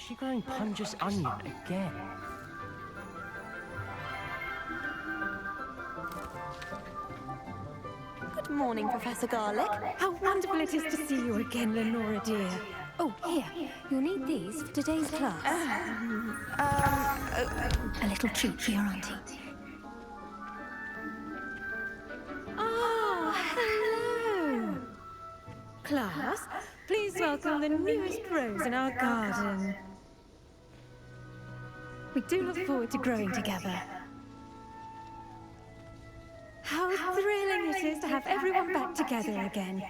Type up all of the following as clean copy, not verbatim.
she growing Punja's onion again? Good morning, Professor Garlic. How wonderful it is to see you again, Lenora dear. Oh, here, you'll need these for today's class. A little treat for your auntie. Ah, hello! Class, please welcome the newest rose in our garden. We do look forward to growing together. How thrilling it is to have everyone back together again.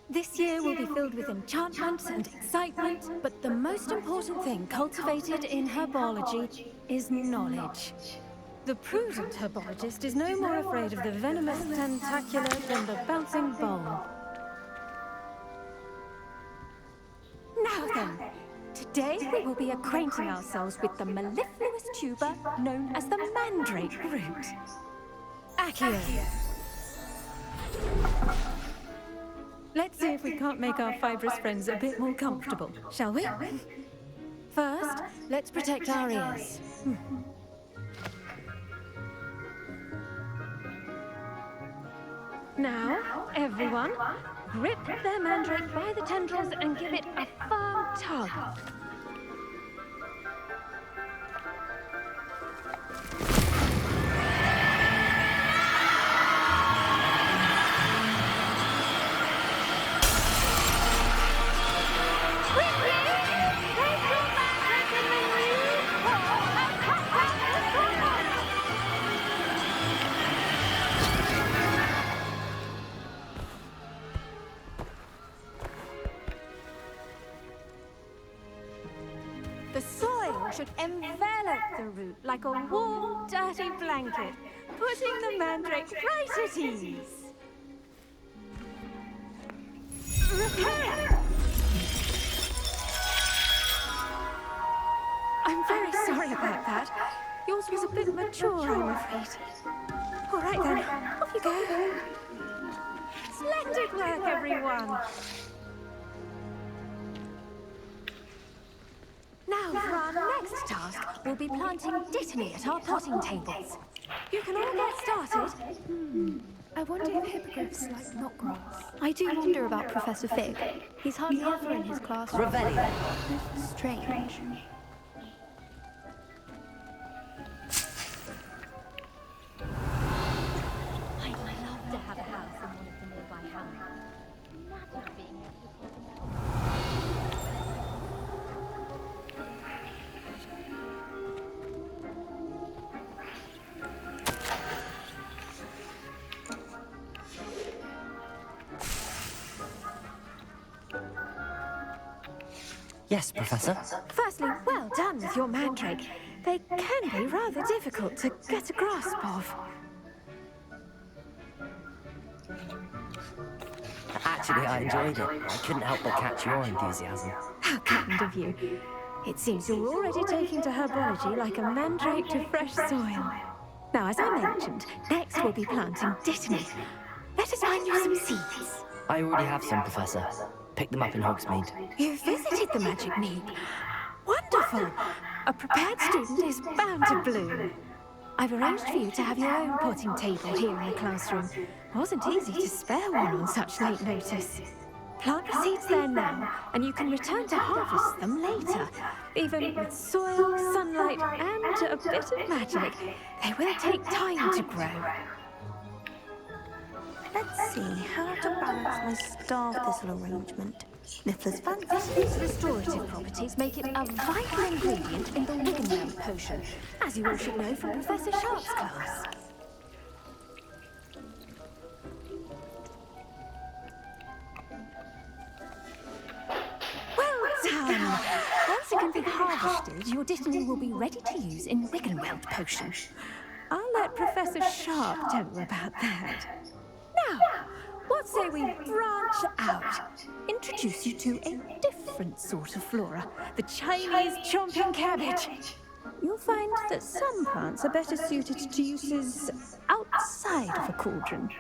This year will be filled with enchantment and excitement, but the most important thing cultivated in herbology is knowledge. The prudent herbologist is no more afraid of the venomous tentacula than the bouncing bowl. Now then, today we will be acquainting ourselves with the mellifluous tuber known as the mandrake root. Accio. Let's see if we can't make our fibrous friends a bit more comfortable, shall we? First, let's protect our ears. Now, everyone, grip their mandrake by the tendrils and give it a firm tug. The soil should envelop the root like a warm, dirty blanket, putting the mandrake right at ease. Repair! I'm very sorry about that. Yours was a bit mature, I'm afraid. All right then, off you go. Splendid work, everyone. Now, for our next task, we'll be planting dittany at our potting tables. You can all get started. I wonder if hippogriffs like not grass. I do wonder about Professor Fig. He's hardly ever in his classroom. Revelio. Strange. I'd love to have a house in one of the nearby hamlets. Imagine being able to... Yes, Professor. Firstly, well done with your mandrake. They can be rather difficult to get a grasp of. Actually, I enjoyed it. I couldn't help but catch your enthusiasm. How kind of you. It seems you're already taking to herbology like a mandrake to fresh soil. Now, as I mentioned, next we'll be planting dittany. Let us find you some seeds. I already have some, Professor. Picked them up in Hogsmeade. You visited the Magic Mead. Wonderful! A prepared student is bound to bloom. I've arranged for you to have your own potting table here in the classroom. Wasn't easy to spare one on such late notice. Plant the seeds there now, and you can return to harvest them later. Even with soil, sunlight, and a bit of magic, they will take time to grow. Let's see how to balance my star thistle arrangement. Niffler's fancy. Thistle's restorative properties make it a vital ingredient in the Wiggenweld potion, as you all should know from Professor Sharp's class. Well done! Once it can be harvested, your dittany will be ready to use in Wiggenweld potion. I'll let Professor Sharp tell you about that. Now, what say we branch out? Introduce you to a different sort of flora, the Chinese chomping cabbage. You'll find that some plants are better suited to uses outside of a cauldron.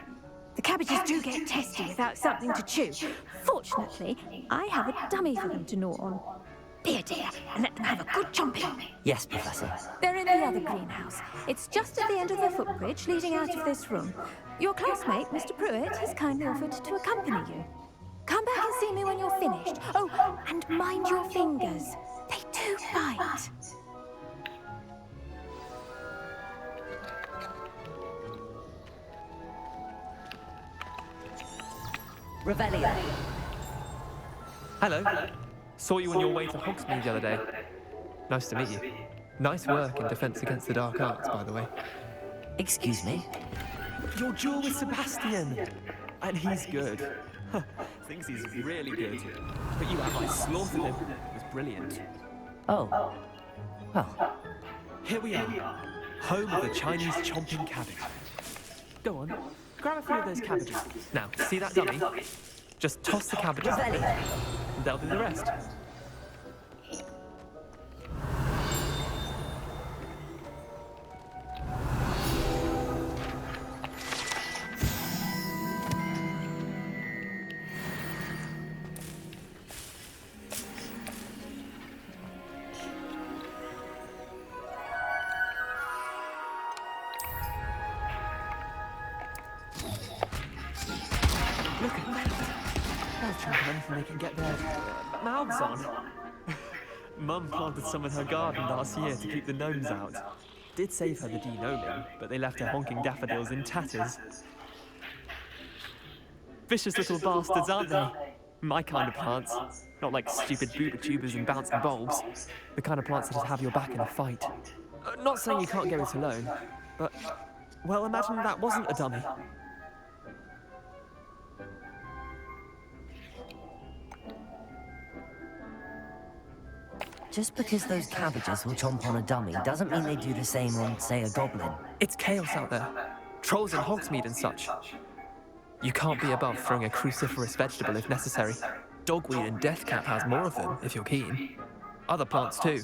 The cabbages do get testy without something to chew. Fortunately, I have a dummy for them to gnaw on. Dear, dear, and let them have a good chomping. Yes, Professor. They're in the other greenhouse. It's just at the end of the footbridge leading out of this room. Your classmate, Mr. Pruitt, has kindly offered to accompany you. Come back and see me when you're finished. Oh, and mind your fingers. They do bite. Revelio. Hello. Saw you on your way to Hogsmeade the other day. Nice to meet you. Nice work in Defense Against the Dark Arts, by the way. Excuse me? Your duel with Sebastian! And he's good. Thinks he's really good. But you outright slaughtered him. It was brilliant. Oh. Well, Here we are. Home of the Chinese chomping cabbage. Go on, grab a few of those cabbages. Now, see that dummy? Just toss the cabbages and they'll do the rest. Look at that. They'll chomp anything they can get their mouths on. Mum planted some in her garden last year to keep the gnomes out. Did save her the de-gnoming, but they left her honking daffodils in tatters. Vicious little bastards, aren't they? My kind of plants. Not like stupid booba tubers and bouncing bulbs. The kind of plants that'd have your back in a fight. Not saying you can't go it alone, but, well, imagine that wasn't a dummy. just because those cabbages will chomp on a dummy doesn't mean they do the same on, say, a goblin. It's chaos out there. Trolls in Hogsmeade and such. You can't be above throwing a cruciferous vegetable if necessary. Dogweed and deathcap has more of them, if you're keen. Other plants too.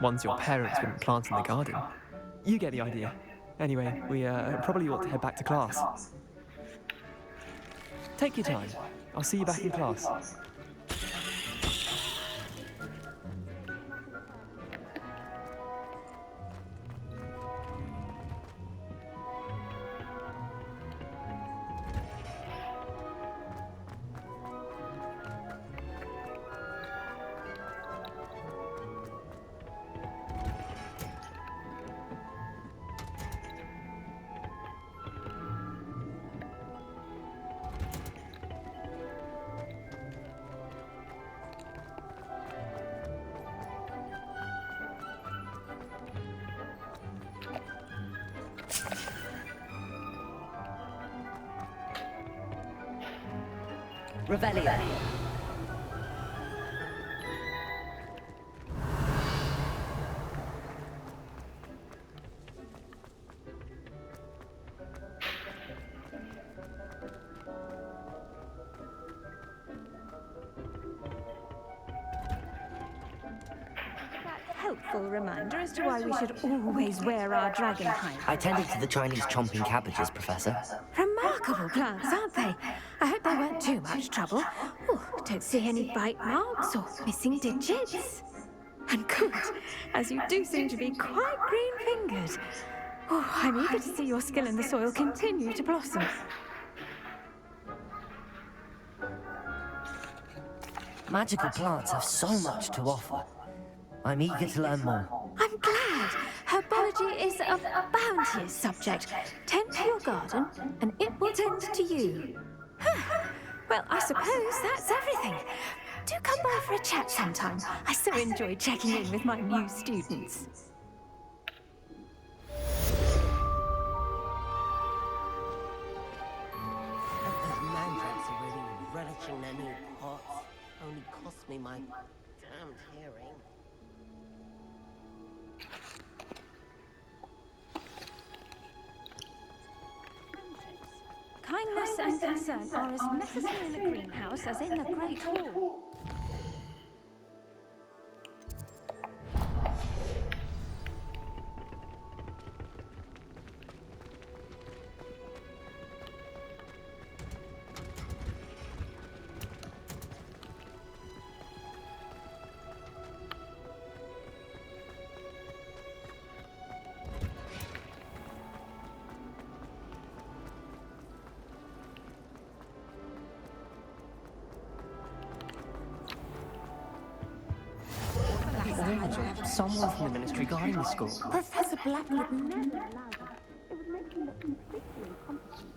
Ones your parents wouldn't plant in the garden. You get the idea. Anyway, we probably ought to head back to class. Take your time. I'll see you back in class. Revelio. Helpful reminder as to why we should always wear our dragon hide. I tended to the Chinese chomping cabbages, Professor. Remarkable plants, aren't they? I hope they weren't too much trouble. Oh, don't see any bite marks or missing digits. And good, as you do seem to be quite green-fingered. Oh, I'm eager to see your skill in the soil continue to blossom. Magical plants have so much to offer. I'm eager to learn more. I'm glad. Herbology is a bounteous subject. Tend to your garden, and it will tend to you. Well, I suppose that's everything. Do come by for a chat sometime. I so enjoy checking in with my new students. Mandrakes are really relishing their new pots. Only cost me my damned hearing. Kindness and concern are as necessary in the greenhouse as in the Great Hall. Orange or someone from the ministry guarding the school. Professor Black would never allow this. It would make him look completely incompetent.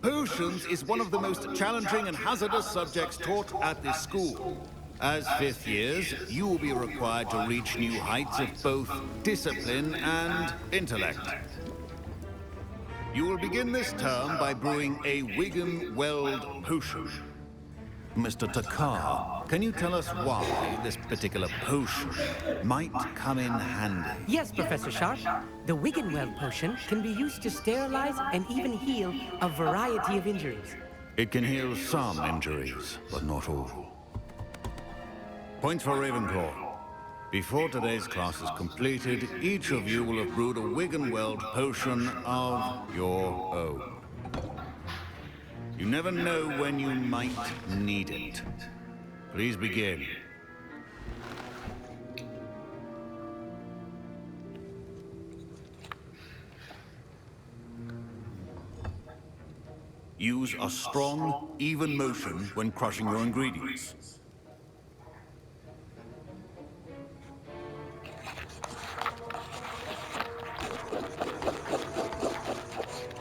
Potions is one of the most challenging and hazardous subjects taught at this school. As fifth years, you will be required to reach new heights of both discipline and intellect. You will begin this term by brewing a Wigan-Weld potion. Mr. Takar, can you tell us why this particular potion might come in handy? Yes, Professor Sharp. The Wigan-Weld potion can be used to sterilize and even heal a variety of injuries. It can heal some injuries, but not all. Points for Ravenclaw. Before today's class is completed, each of you will have brewed a Wigan-Weld potion of your own. You never know when you might need it. Please begin. Use a strong, even motion when crushing your ingredients.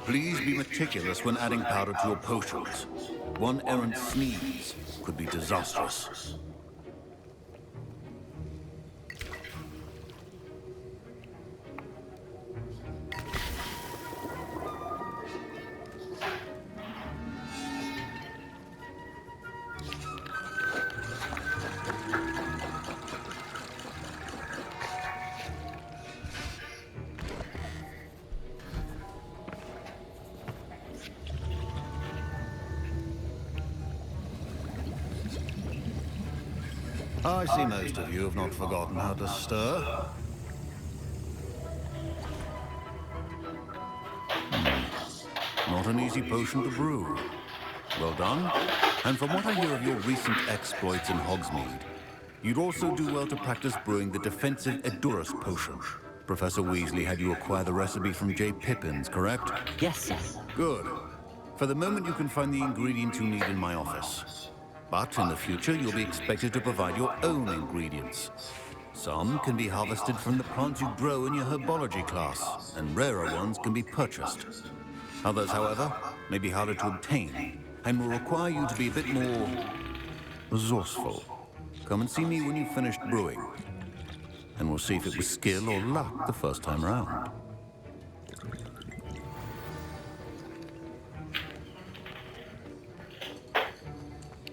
Please be meticulous when adding powder to your potions. One errant sneeze could be disastrous. I see most of you have not forgotten how to stir. Not an easy potion to brew. Well done. And from what I hear of your recent exploits in Hogsmeade, you'd also do well to practice brewing the defensive Edurus potion. Professor Weasley had you acquire the recipe from J. Pippin's, correct? Yes, sir. Good. For the moment, you can find the ingredients you need in my office. But in the future, you'll be expected to provide your own ingredients. Some can be harvested from the plants you grow in your herbology class, and rarer ones can be purchased. Others, however, may be harder to obtain, and will require you to be a bit more resourceful. Come and see me when you've finished brewing, and we'll see if it was skill or luck the first time round.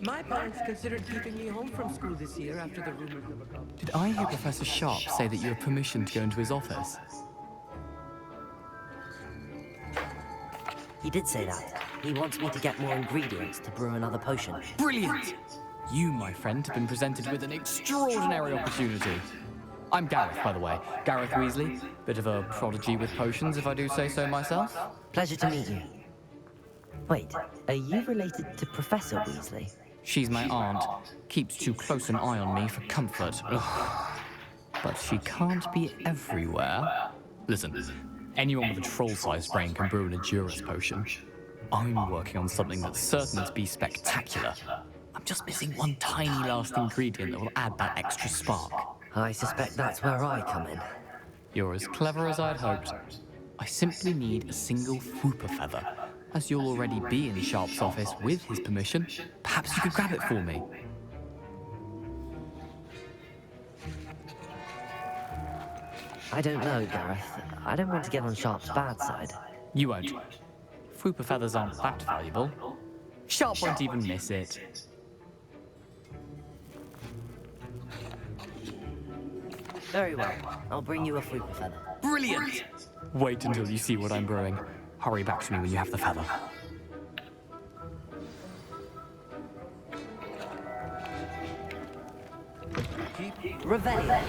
My parents considered keeping me home from school this year after the rumors of a competition. Did I hear Professor Sharp say that you have permission to go into his office? He did say that. He wants me to get more ingredients to brew another potion. Brilliant! You, my friend, have been presented with an extraordinary opportunity. I'm Gareth, by the way. Gareth Weasley. Bit of a prodigy with potions, if I do say so myself. Pleasure to meet you. Wait, are you related to Professor Weasley? She's my aunt. Keeps too close an eye on me for comfort. Ugh. But she can't be everywhere. Listen, anyone with a troll-sized brain can brew an Edurus potion. I'm working on something that's certain to be spectacular. I'm just missing one tiny last ingredient that will add that extra spark. I suspect that's where I come in. You're as clever as I'd hoped. I simply need a single Fwooper feather. As you'll already be in Sharp's office with his permission, perhaps you could grab it for me. I don't know, Gareth. I don't want to get on Sharp's bad side. You won't. Fwooper feathers aren't that valuable. Sharp won't even miss it. Very well. I'll bring you a Fwooper feather. Brilliant! Wait until you see what I'm brewing. Hurry back to me when you have the feather. Revelio.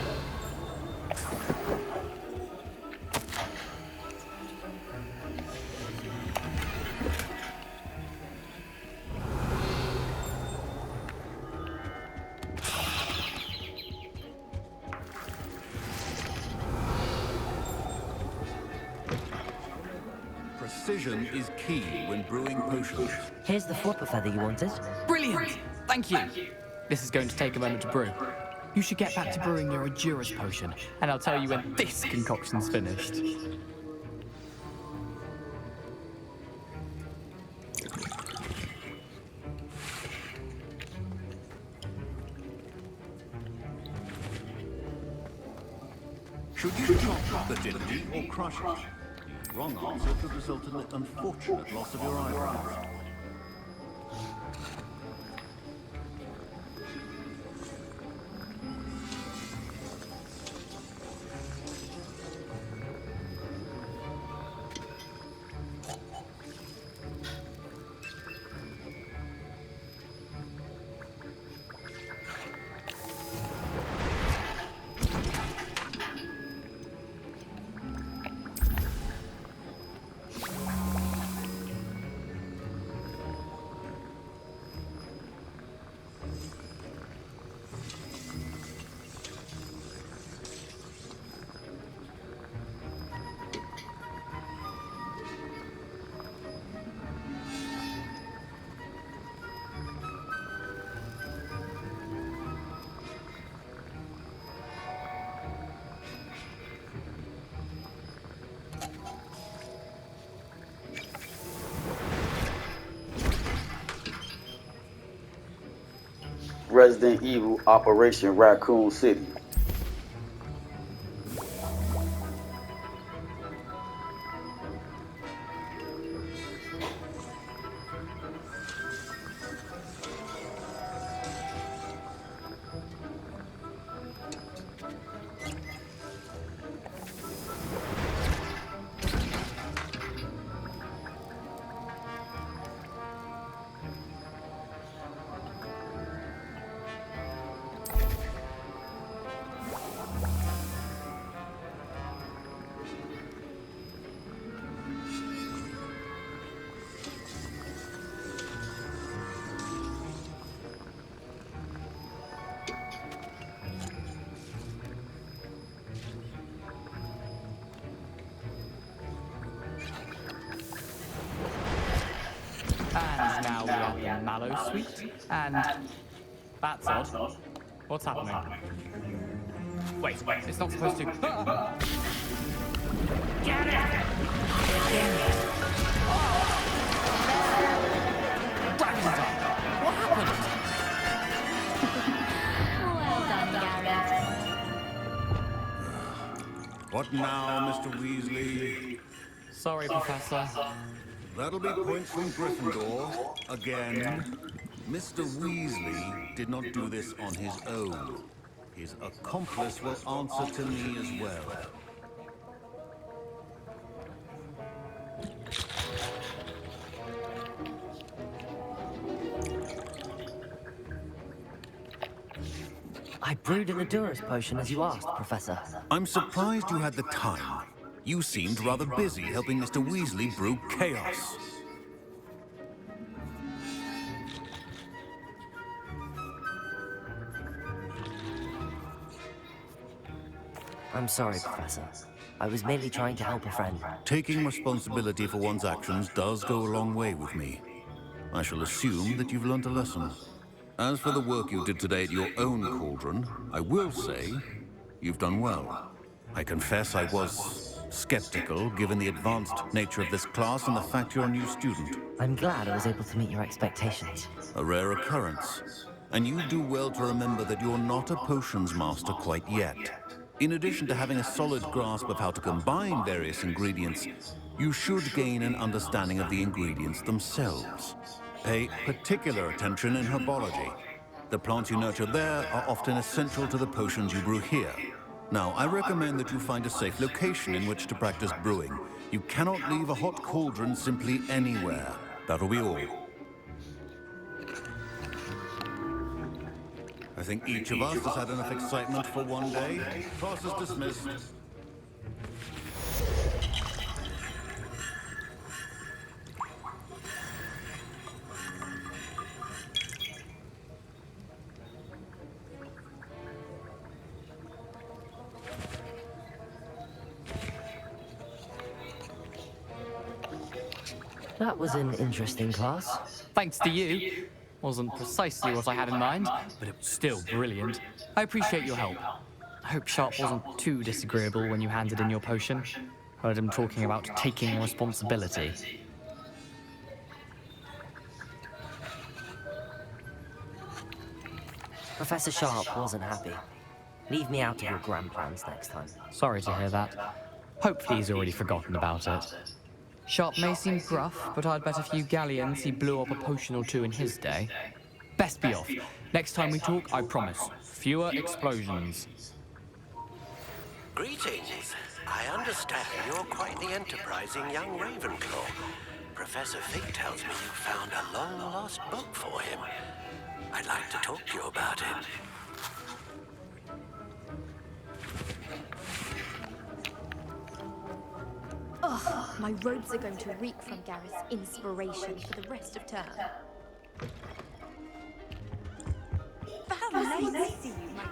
Precision is key when brewing potions. Here's the flopper feather you wanted. Brilliant! Thank you. This is going to take a moment to brew. You should get back to brewing your Endurance potion, and I'll tell you when this concoction's finished. Should you chop the didney or crush it? The wrong answer could result in the unfortunate loss of your eyebrows. Resident Evil Operation Raccoon City. And now we are the Mallow Suite, and that's odd. What's happening? Wait, it's not supposed to. Ah! Get it! Dragon's What happened? Well done, Garrett. What now, Mr. Weasley? Sorry, Professor. That'll be points from Gryffindor. Again. Mr. Weasley did not do this on his own. His accomplice will answer to me as well. I brewed an Endurance potion as you asked, Professor. I'm surprised you had the time. You seemed rather busy helping Mr. Weasley brew chaos. I'm sorry, Professor. I was merely trying to help a friend. Taking responsibility for one's actions does go a long way with me. I shall assume that you've learned a lesson. As for the work you did today at your own cauldron, I will say you've done well. I confess I was skeptical, given the advanced nature of this class and the fact you're a new student. I'm glad I was able to meet your expectations. A rare occurrence. And you do well to remember that you're not a potions master quite yet. In addition to having a solid grasp of how to combine various ingredients, you should gain an understanding of the ingredients themselves. Pay particular attention in herbology. The plants you nurture there are often essential to the potions you brew here. Now, I recommend that you find a safe location in which to practice brewing. You cannot leave a hot cauldron simply anywhere. That'll be all. I think each of us has had enough excitement for one day. Class is dismissed. That was an interesting class. Thanks to you. Wasn't precisely what I had in mind, but it was still brilliant. I appreciate your help. I hope Sharp wasn't too disagreeable when you handed in your potion. Heard him talking about taking responsibility. Professor Sharp wasn't happy. Leave me out of your grand plans next time. Sorry to hear that. Hopefully he's already forgotten about it. Sharp may seem gruff, but I'd bet a few galleons he blew up a potion or two in his day. Best be off. Next time we talk, I promise. Fewer explosions. Greetings. I understand you're quite the enterprising young Ravenclaw. Professor Fig tells me you found a long-lost book for him. I'd like to talk to you about it. Ugh, my robes are going to reek from Gareth's inspiration for the rest of term. Nice to see you, my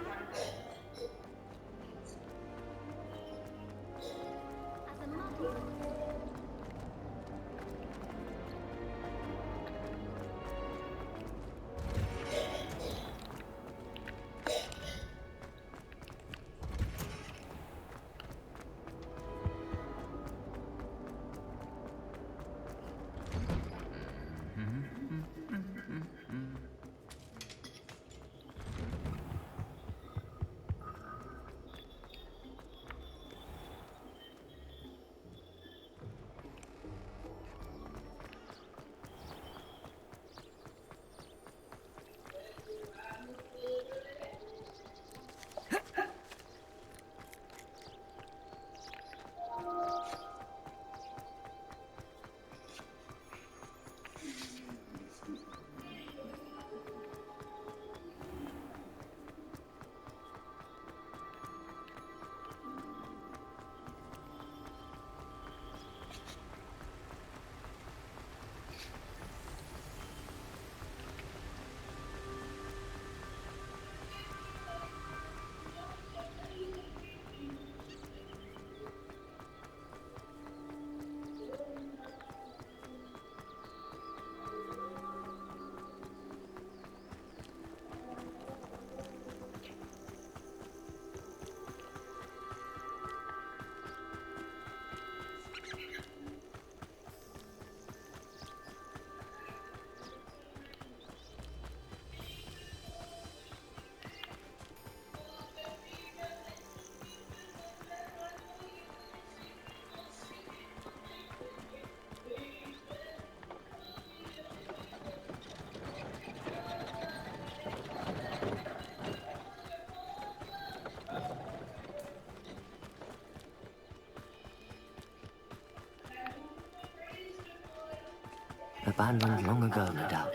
Abandoned long ago, no doubt.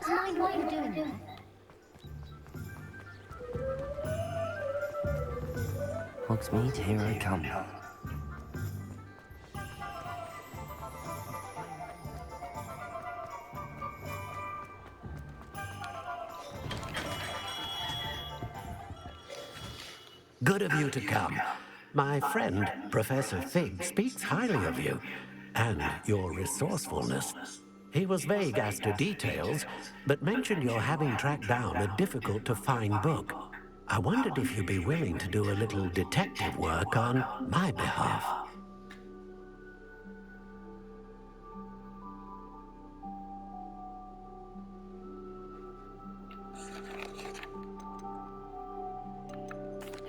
Perhaps mind what you're doing there? Hogsmeade, here I come. Good of you to come. My friend, Professor Fig, speaks highly of you and your resourcefulness. He was vague as to details, but mentioned your having tracked down a difficult-to-find book. I wondered if you'd be willing to do a little detective work on my behalf.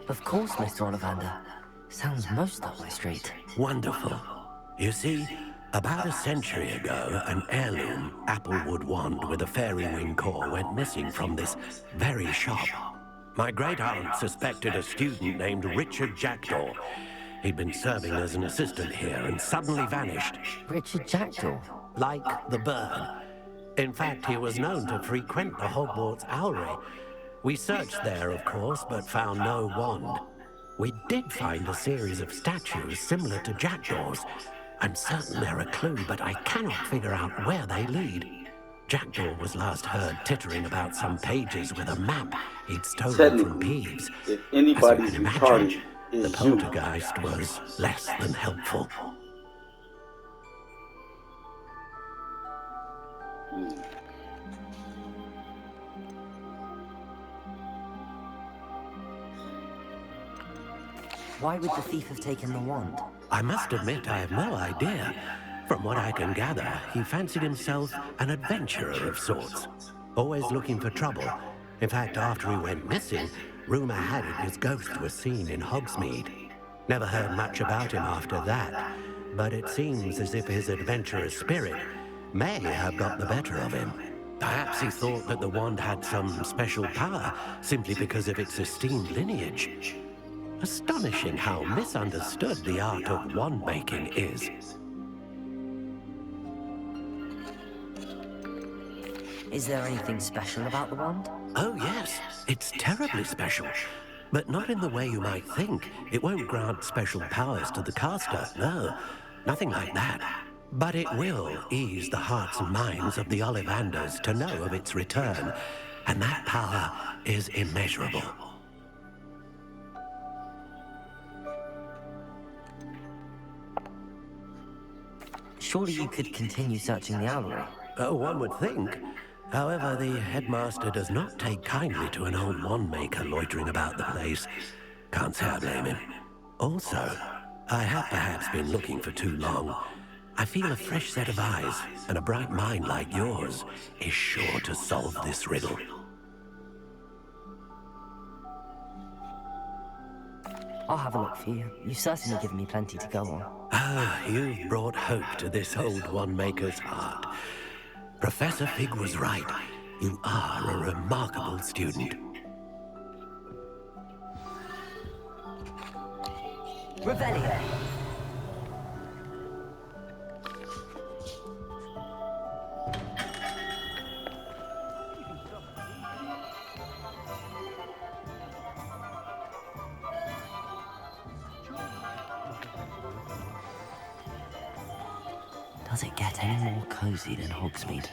Of course, Mr. Ollivander. Sounds most up my street. Wonderful. You see, about a century ago, an heirloom applewood wand with a fairy wing core went missing from this very shop. My great-aunt suspected a student named Richard Jackdaw. He'd been serving as an assistant here and suddenly vanished. Richard Jackdaw? Like the bird. In fact, he was known to frequent the Hogwarts Owlery. We searched there, of course, but found no wand. We did find a series of statues similar to Jackdaw's. I'm certain they're a clue, but I cannot figure out where they lead. Jackdaw was last heard tittering about some pages with a map he'd stolen from Peeves. If As you anybody's can imagine, retarded, the it's you. poltergeist was less than helpful. Why would the thief have taken the wand? I must admit I have no idea. From what I can gather, he fancied himself an adventurer of sorts, always looking for trouble. In fact, after he went missing, rumor had it his ghost was seen in Hogsmeade. Never heard much about him after that, but it seems as if his adventurous spirit may have got the better of him. Perhaps he thought that the wand had some special power simply because of its esteemed lineage. Astonishing how misunderstood the art of wand making is. Is there anything special about the wand? Oh yes, it's terribly special. But not in the way you might think. It won't grant special powers to the caster, no. Nothing like that. But it will ease the hearts and minds of the Ollivanders to know of its return. And that power is immeasurable. Surely you could continue searching the owlery. Oh, one would think. However, the headmaster does not take kindly to an old wand maker loitering about the place. Can't say I blame him. Also, I have perhaps been looking for too long. I feel a fresh set of eyes, and a bright mind like yours is sure to solve this riddle. I'll have a look for you. You've certainly given me plenty to go on. Ah, you've brought hope to this old wand maker's heart. Professor Fig was right. You are a remarkable student. Revelio. Does it get any more cozy than Hogsmeade?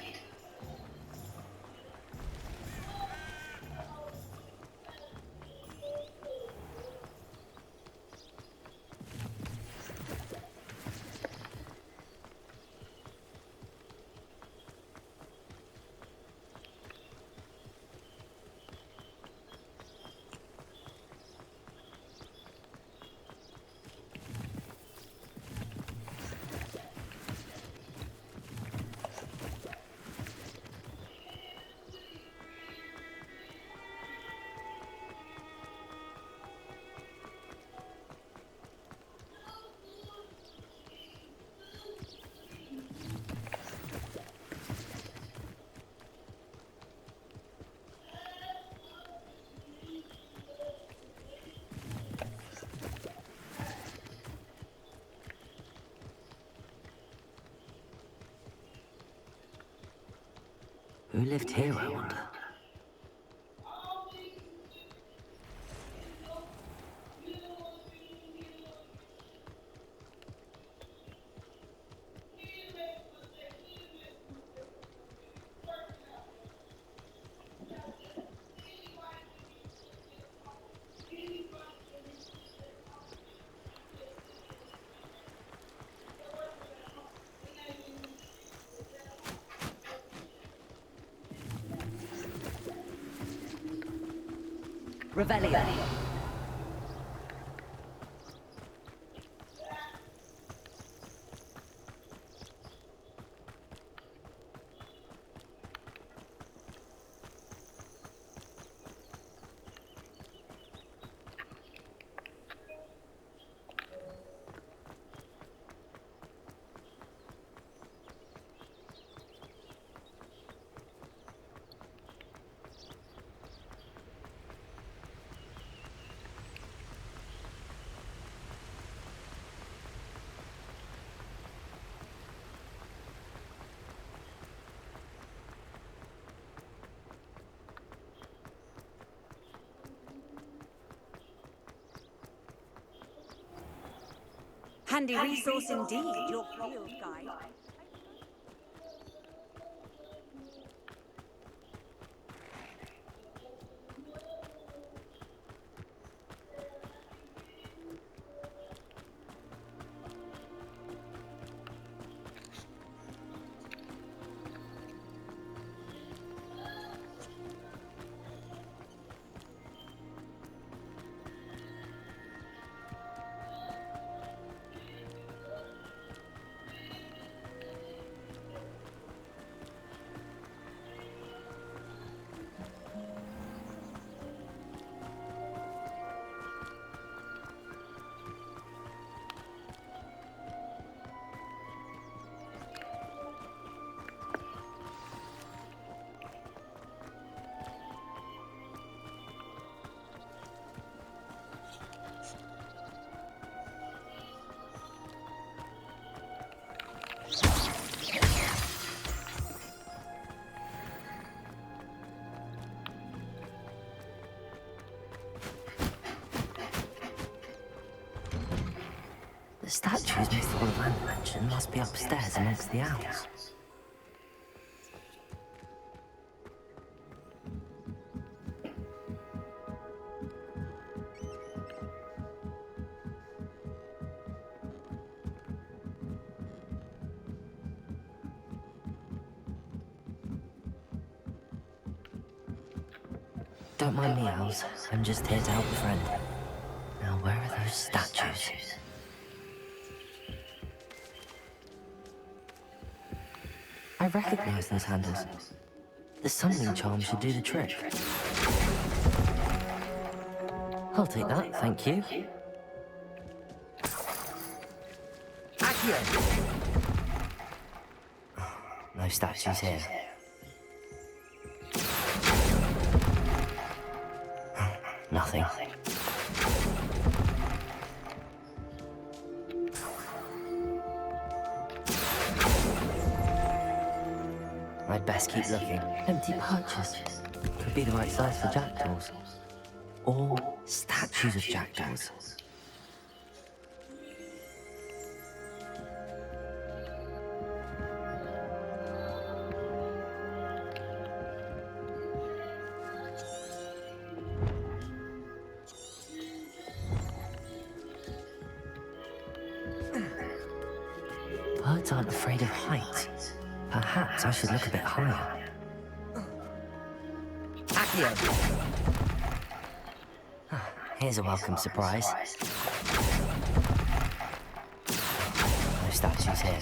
Who lived here, I wonder? Revelio. Handy resource indeed, your field guide. The statues before the land mansion must be upstairs amongst the owls. Don't mind me, owls. I'm just here to help a friend. Now, where are those statues? I recognize those handles. The summoning charm should do the trick. I'll take that, thank you. Accio! No statues here. Nothing. I'd best keep looking. Empty perches. Could be the right size for jackdaws. Or statues of jackdaws. Birds aren't afraid of heights. Perhaps I should look a bit higher. Accio! Here's a welcome surprise. No statues here.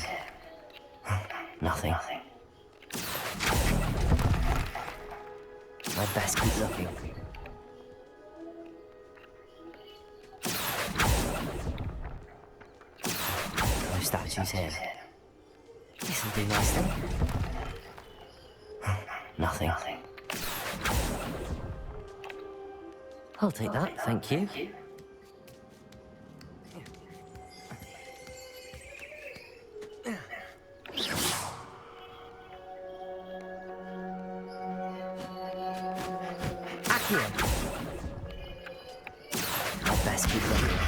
Nothing. I'd best keep looking. No statues here. This'll do nicely. Nothing. I'll take that, thank you. Accio! I'd best keep looking.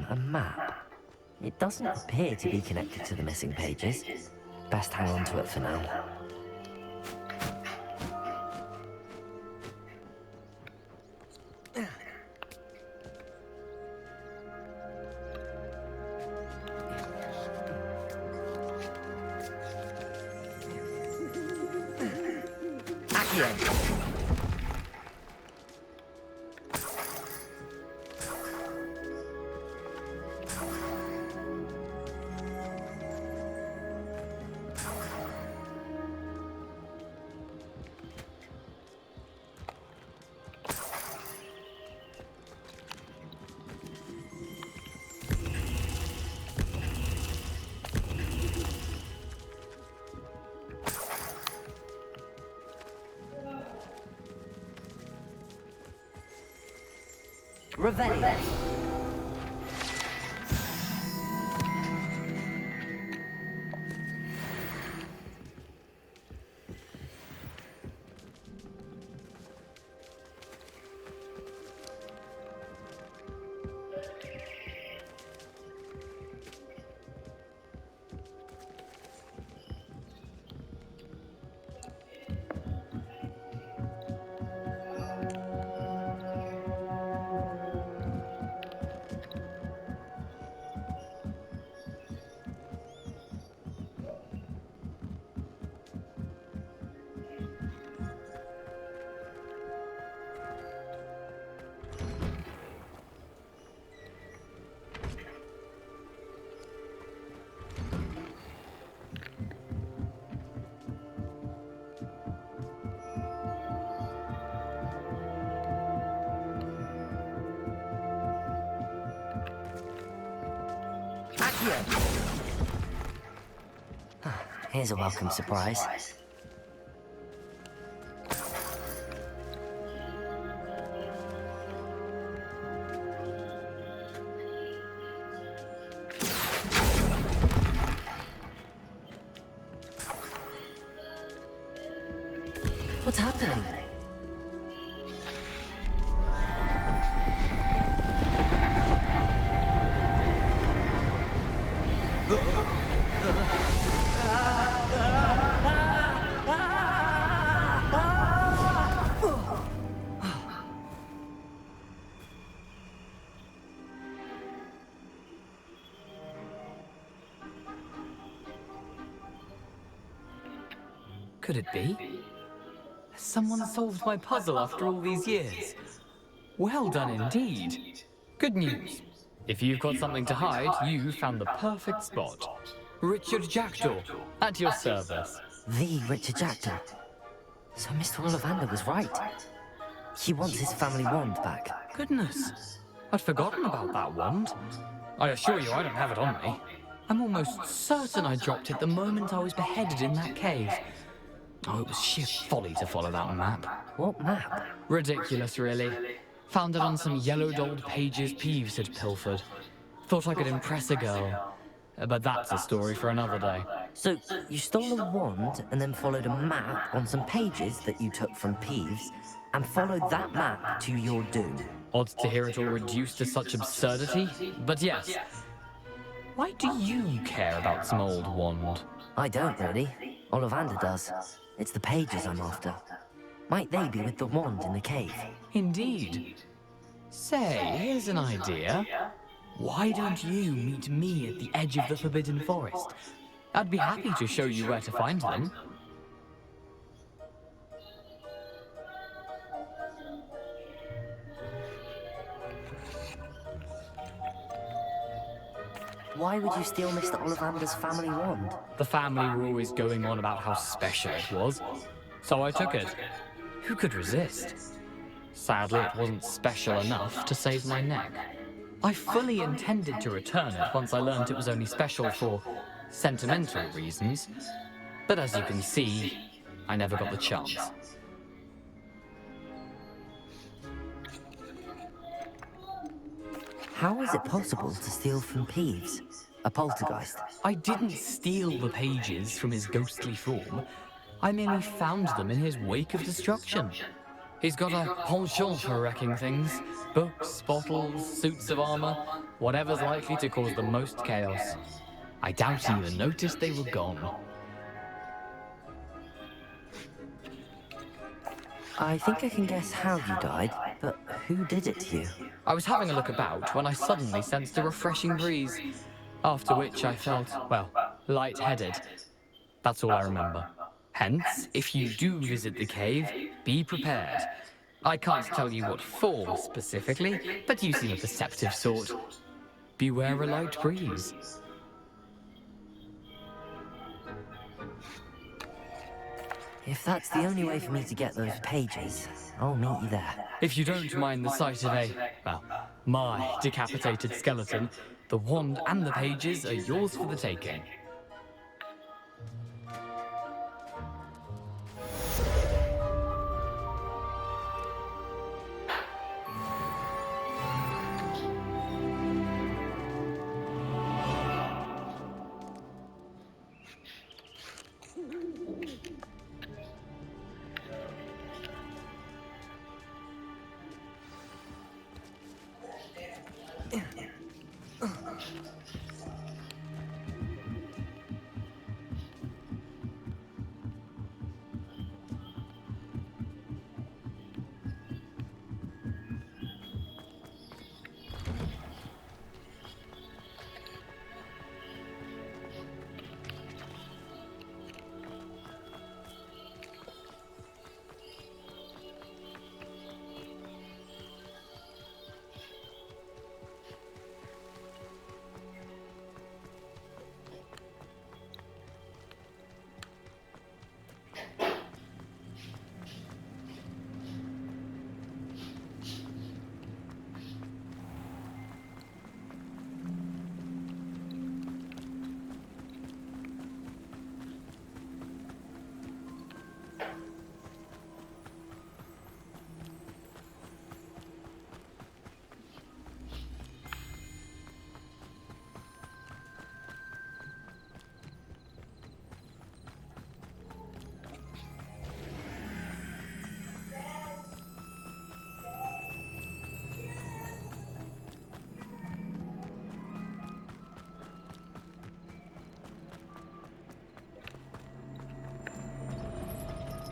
A map. It doesn't appear to be connected to the missing pages. Best hang on to it for now. Revelio. Here's a welcome surprise. What's happening? Could it be? Has someone solved my puzzle after all these years? Well done indeed. Good news. If you've got something to hide, you found the perfect spot. Richard Jackdaw, at your service. The Richard Jackdaw. So Mr. Ollivander was right. He wants his family wand back. Goodness, I'd forgotten about that wand. I assure you I don't have it on me. I'm almost certain I dropped it the moment I was beheaded in that cave. Oh, it was sheer folly to follow that map. What map? Ridiculous, really. Found it on some yellowed old pages Peeves had pilfered. Thought I could impress a girl. But that's a story for another day. So, you stole a wand and then followed a map on some pages that you took from Peeves, and followed that map to your doom. Odd to hear it all reduced to such absurdity, but yes. Why do you care about some old wand? I don't, really. Ollivander does. It's the pages I'm after. Might they be with the wand in the cave? Indeed. Say, here's an idea. Why don't you meet me at the edge of the Forbidden Forest? I'd be happy to show you where to find them. Why would you steal Mr. Ollivander's family wand? The family were always going on about how special it was, so I took it. Who could resist? Sadly, it wasn't special enough to save my neck. I fully intended to return it once I learned it was only special for sentimental reasons, but as you can see, I never got the chance. How is it possible to steal from Peeves? A poltergeist? I didn't steal the pages from his ghostly form. I merely found them in his wake of destruction. He's got a penchant for wrecking things. Books, bottles, suits of armor, whatever's likely to cause the most chaos. I doubt he even noticed they were gone. I think I can guess how you died, but who did it to you? I was having a look about when I suddenly sensed a refreshing breeze, after which I felt, well, lightheaded. That's all I remember. Hence, if you do visit the cave, be prepared. I can't tell you what for specifically, but you seem a perceptive sort. Beware a light breeze. If that's the only way for me to get those pages, I'll meet you there. If you don't mind the sight of my decapitated skeleton, the wand and the pages are yours for the taking.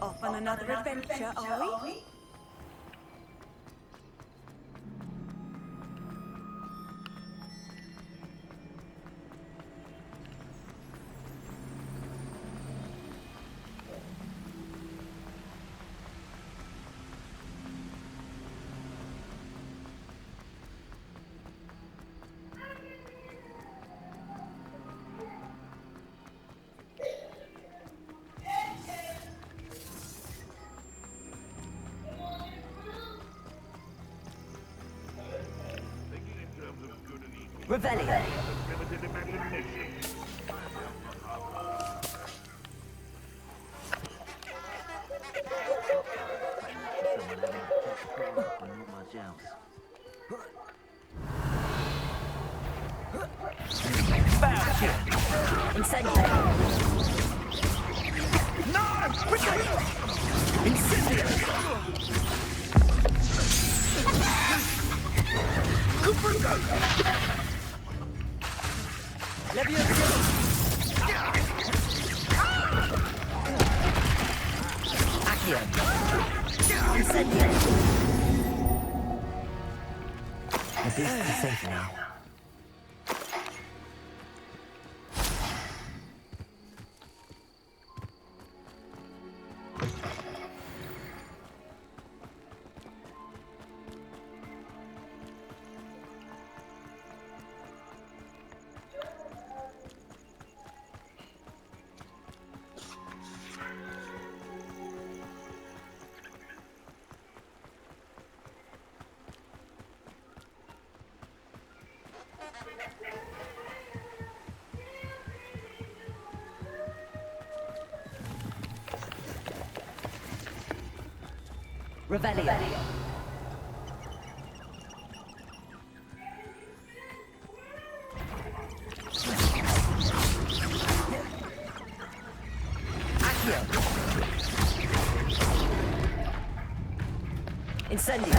Off on another adventure, are we? Revelio. Incendio. No! Quickly! Incendio! Accio. Incendio. The beast is safe now. Revelio. Accio. Incendio.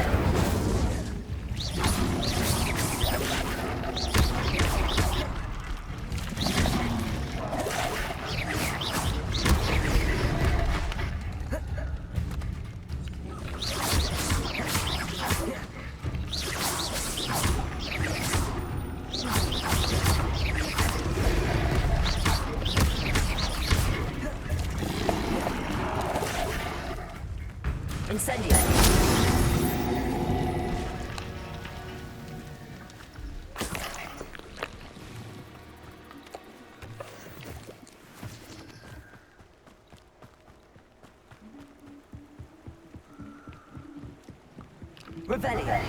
Incendio. Revelio.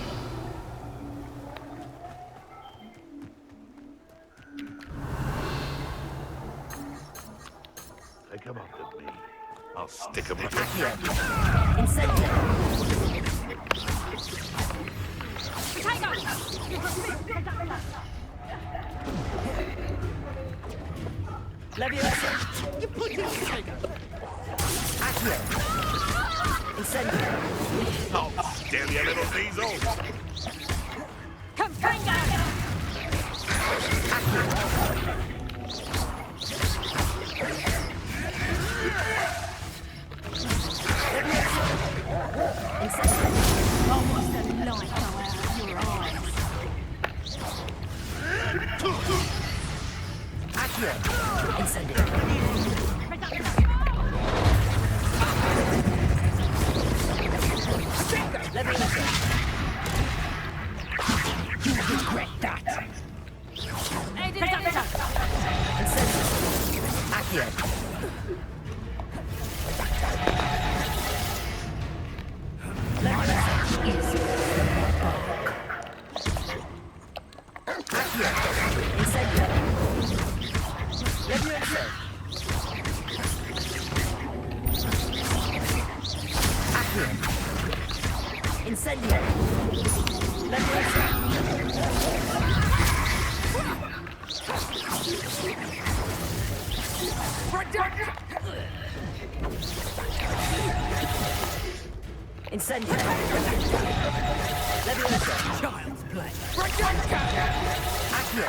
Take 'em up with me. I'll stick 'em with Accio. Incendio. Leviosa. You put your tiger. Accio. Incendio. Oh, still your little diesel. Come, Franga! Almost a light go out of your eyes. Accio. Incendio. Leviosa. You regret that. Incendio. Accio. Accio. Incendio. Leviosa. Accio. Incendio. Leviosa. Incendio. Leviosa. Child's play. Accio.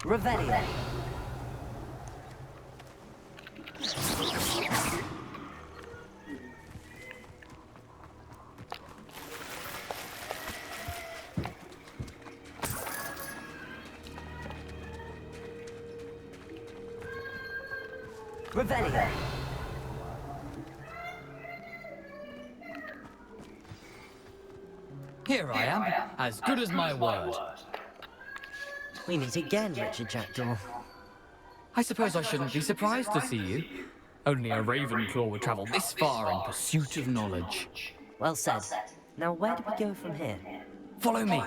Revelio. Revelio. Here I am, as good as my word. We meet again, Richard Jackdaw. I suppose I shouldn't be surprised to see you. Only a Ravenclaw would travel this far in pursuit of knowledge. Well said. Now, where do we go from here? Follow me.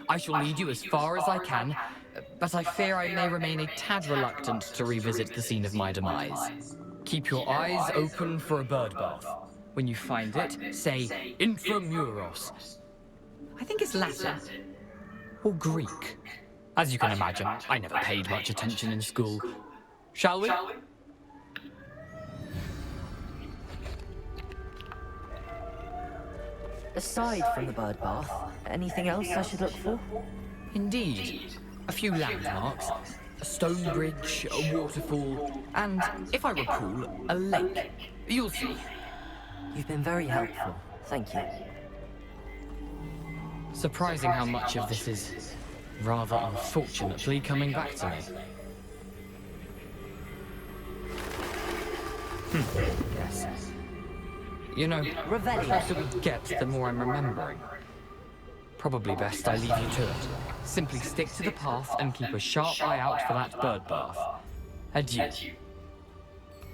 I shall lead you as far as I can, but I fear I may remain a tad reluctant to revisit the scene of my demise. Keep your eyes open for a bird bath. When you find it, say Intramuros. I think it's Latin. Or Greek. As you can imagine, I never paid much attention in school. Shall we? Aside from the bird bath, anything else I should look for? Indeed. A few landmarks. A stone bridge, a waterfall, and, if I recall, a lake. You'll see. You've been very helpful. Thank you. Surprising how much of this is, rather unfortunately, coming back to me. Yes. You know, the closer we get, the more I'm remembering. Probably best I leave you to it. Simply stick to the path and keep a sharp eye out for that bird bath. Adieu.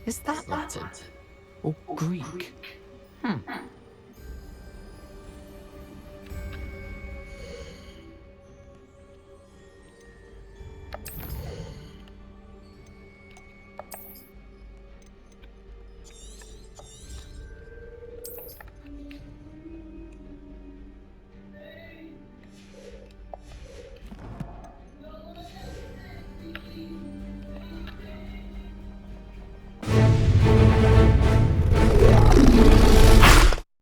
Is that Latin? Or Greek?